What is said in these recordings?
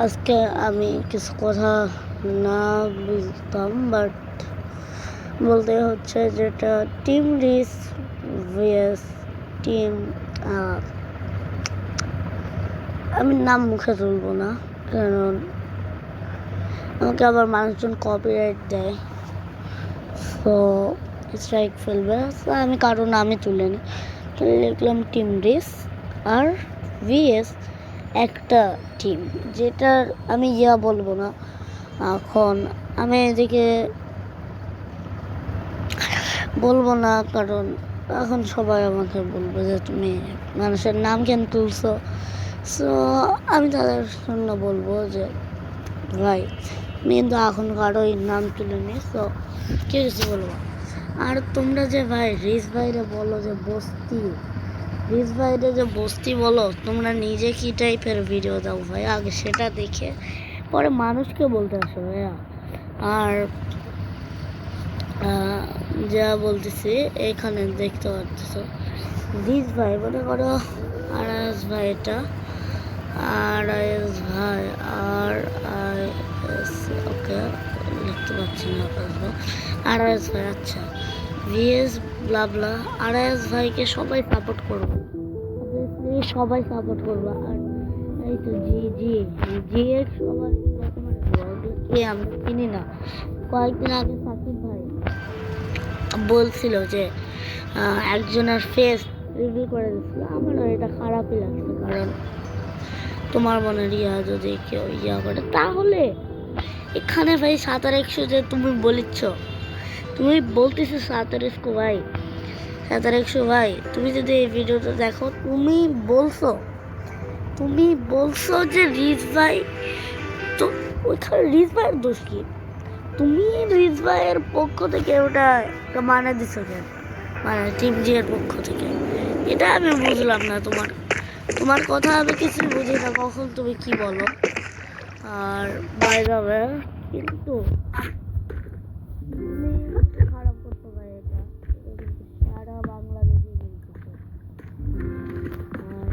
আজকে আমি কিছু কথা না বুঝতাম, বাট বলতে হচ্ছে যেটা টিম রিস ভিএস টিম, আমি নাম মুখে তুলবো না, কারণ আমাকে আবার মানুষজন কপিরাইট দেয়, তো স্ট্রাইক ফেলবে। আমি কারো নামই তুলিনি, তাহলে লিখলাম টিম রিস আর ভিএস একটা টিম, যেটার আমি বলবো না। এখন আমি এদিকে বলবো না, কারণ এখন সবাই আমাকে বলবে যে তুমি মানুষের নাম কেন তুলছো। সো আমি তাদের জন্য বলবো যে ভাই আমি কিন্তু এখন কারোই নাম তুলিনি, সো কেউ কিছু বলবো। আর তোমরা যে ভাই রিস ভাইরে বলো যে বস্তি, রিস ভাইরে যে বস্তি বলো, তোমরা নিজে কি টাইপের ভিডিও দাও ভাই, আগে সেটা দেখে পরে মানুষকে বলতে আসো ভাইয়া। আর যা বলতেছি এখানে দেখতে পাচ্ছ রিস ভাই মনে করো আরএস ভাই, এটা আরএস ভাই RIS, ওকে লিখতে পারছি না আরএস ভাই। আচ্ছা ভিএস ব্লাবলা আরএস ভাইকে সবাই সাপোর্ট করবো, সবাই সাপোর্ট করবো। আর এই তো জি সবার কে আমরা চিনি না। কয়েকদিন আগে সাকিব ভাই বলছিল যে একজনের ফেস রিভিউ করে দিচ্ছিল, আমারও এটা খারাপই লাগছে, কারণ তোমার মনের যদি কেউ করে, তাহলে এখানে ভাই 7-100 যে তুমি বলিচ্ছ, তুমি বলতেছো 7-100 ভাই, 7-100 ভাই, তুমি যদি এই ভিডিওটা দেখো, তুমি বলছো যে রিস ভাই, তো ওইখানে রিস ভাইয়ের দোষ কি? তুমি রিস ভাইয়ের পক্ষ থেকে ওটা মানে দিছো কেন, মানে টিম জি এর পক্ষ থেকে? এটা আমি বুঝলাম না। তোমার কথা আমি কিছু বুঝি না, কখন তুমি কি বলো। আর বাই যাবে কিন্তু খারাপ করতে পারে, এটা সারা বাংলাদেশে বলতেছে। আর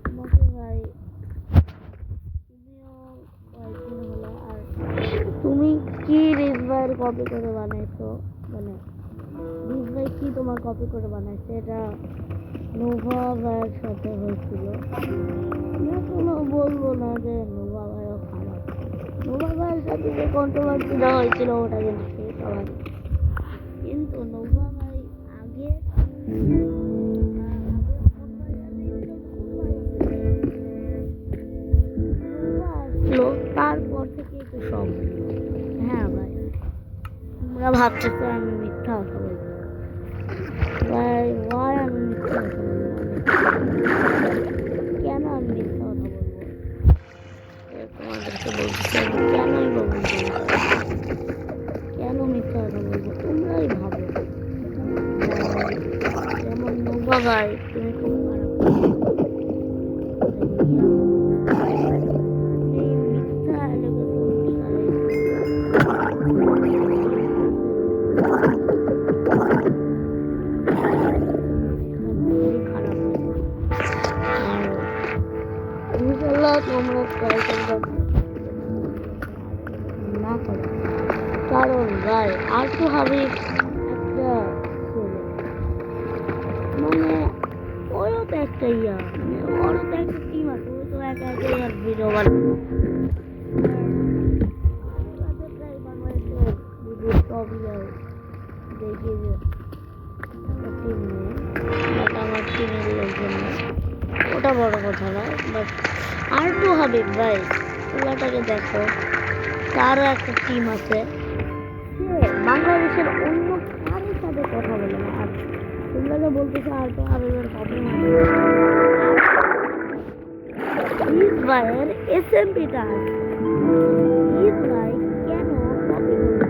তোমাকে ভাই তুমিও কয়েকদিন হলো, আর তুমি কি রিস ভাইয়ের কপি করে বানাইছো, মানে রিস ভাই কি তোমার কপি করে বানাইছে? এটা নোভা ভাইয়ের সাথে হয়েছিল। কোনো বলবো না যে নোভা ভাইও খারাপ, নোভা ভাইয়ের সাথে যে কন্ট্রোভার্সিটা হয়েছিল ওটা কিন্তু সবাই, কিন্তু নোভা ভাই আগে আসলো, তারপর থেকে একটু সব। হ্যাঁ ভাই, তোমরা ভাবতেছো আমি মিথ্যা কথা বলবো ভাই, ভাই আমি মিথ্যা কথা বলবো, কেন আমি মিথ্যা কথা বলবো? তোমাদেরকে বলতেছি আমি কেনই বলবো, কেন মিথ্যা কথা বলবো? তোমরাই ভাবো। যেমন নোভা ভাই, তুমি খুব না করো, কারণ ভাই আরটু হাবিব একটা মানে ওরও তো একটা মানে ওরও তো একটা টিম আছে, ওই তো একা একা ভিডিও বানায়। দেখি যে টিম নেই, বাট আমার টিমের লোকজন নেই, ওটা বড় কথা না। বাট আরটু হাবিব ভাই, ওটাকে দেখো, তারও একটা টিম আছে, সে বাংলাদেশের অন্য কারোর সাথে কথা বলে না। আর তোমরা যে বলতেছো আরটু হাবিবের কপি রিস ভাইয়ের এসএমপিটা আছে, রিস ভাই কেন কপি করবে?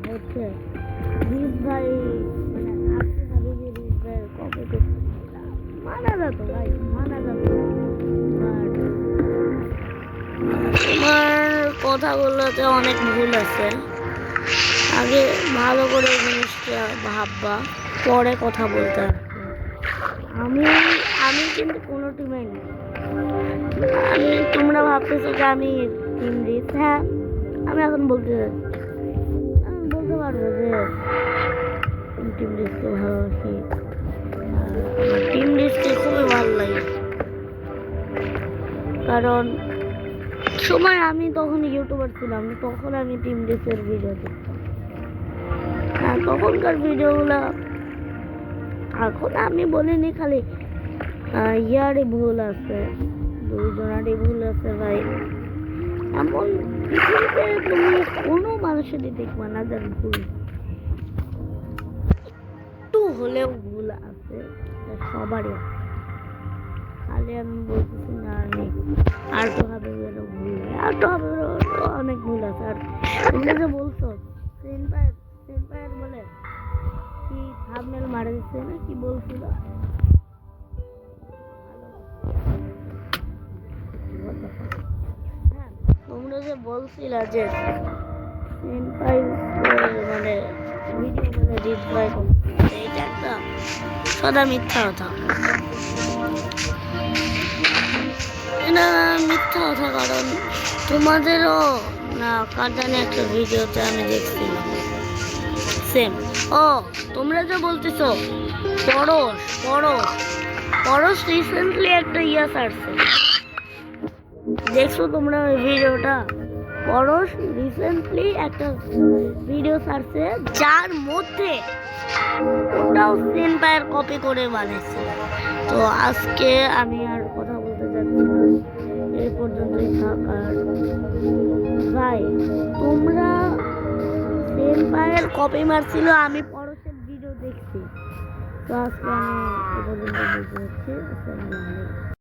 হচ্ছে রিস ভাই মানে আরটু হাবিবের রিস ভাইয়ের কপি করতে মানা যেত ভাই, মানা যেত। তোমার কথাগুলোতে অনেক ভুল আছে, আগে ভালো করে জিনিসটা ভাববা। পরে কথা বলতে আসবো। আমি আমি কিন্তু কোনো টিমে নেই। তোমরা ভাবতেছো যে আমি টিম দিচ্ছি। হ্যাঁ, আমি এখন বলতে যাচ্ছি, আমি বলতে পারবো যে টিম লিস্টকে ভালোবাসি, আর আমার টিম লিস্টকে খুবই ভালো লাগে। কারণ সময় আমি তখন ইউটিউবার ছিলাম, তখন আমি টিম লিস্টের ভিডিও দেখতাম। হ্যাঁ, তখনকার ভিডিওগুলো এখন আমি বলিনি, খালি ইয়ারই ভুল আছে, দুইজনারই ভুল আছে ভাই। এমন পৃথিবীতে তুমি কোনো মানুষেরই দেখবা না যার ভুল একটু হলেও ভুল আছে, সবারই আছে। খালি আমি বলতেছি না আমি আর তো হবে ভুল নেই, আর তো হবে অনেক ভুল আছে। আর তোমরা যে বলছো সেনপায়ার বলে কি থাম্বনেল মারা দিচ্ছে না, কি বলছিল? হ্যাঁ, তোমরা যে বলছিলা যে মানে ভিডিও মানে রিপ্লাই করতে, এটা একটা সদা মিথ্যা কথা। এটা মিথ্যা কথা, কারণ তোমাদেরও না কার জানি একটা ভিডিওতে আমি দেখছিলাম সেম। ও তোমরা যে বলতেছো পরশ রিসেন্টলি একটা ছাড়ছে, দেখছো তোমরা ওই ভিডিওটা? পরশ রিসেন্টলি একটা ভিডিও ছাড়ছে যার মধ্যে ওটাও সেনপায়ার কপি করে বানাইছে। তো আজকে আমি আর কথা বলতে যাচ্ছি না, এই পর্যন্তই থাক। আর ভাই, তোমরা সেনপায়ার কপি মারছিল, আমি পরশের ভিডিও দেখছি। তো আজকে আমি এ পর্যন্ত বলতে যাচ্ছি। আসসালামু আলাইকুম।